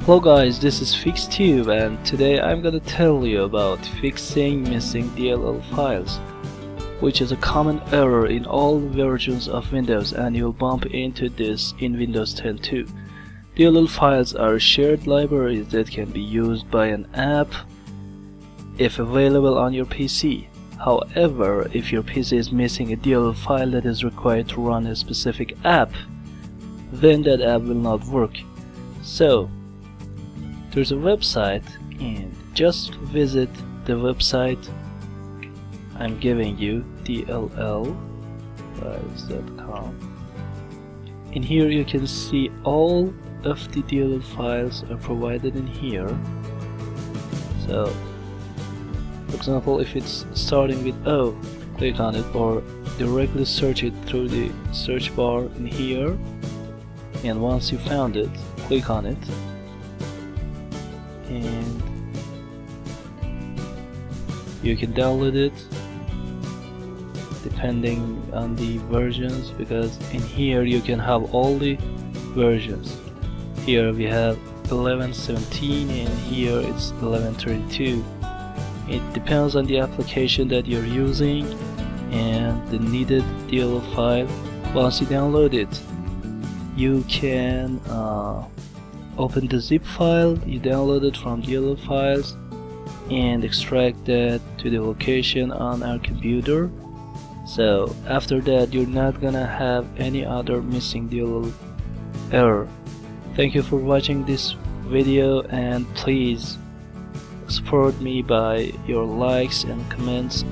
Hello guys, this is FixTube and today I'm gonna tell you about fixing missing DLL files, which is a common error in all versions of Windows, and you'll bump into this in Windows 10 too. DLL files are shared libraries that can be used by an app if available on your PC. However, if your PC is missing a DLL file that is required to run a specific app, then that app will not work. So there's a website, and just visit the website I'm giving you, dllfiles.com. In here you can see all of the DLL files are provided in here. So for example, if it's starting with O, click on it, or directly search it through the search bar in here, and once you found it, click on it, and you can download it depending on the versions, because in here you can have all the versions. Here we have 11.17 and here it's 11.32. It depends on the application that you're using and the needed DLL file. Once you download it, you can open the zip file you downloaded from DLL files and extract that to the location on our computer. So after that, you're not gonna have any other missing DLL error. Thank you for watching this video, and please support me by your likes and comments.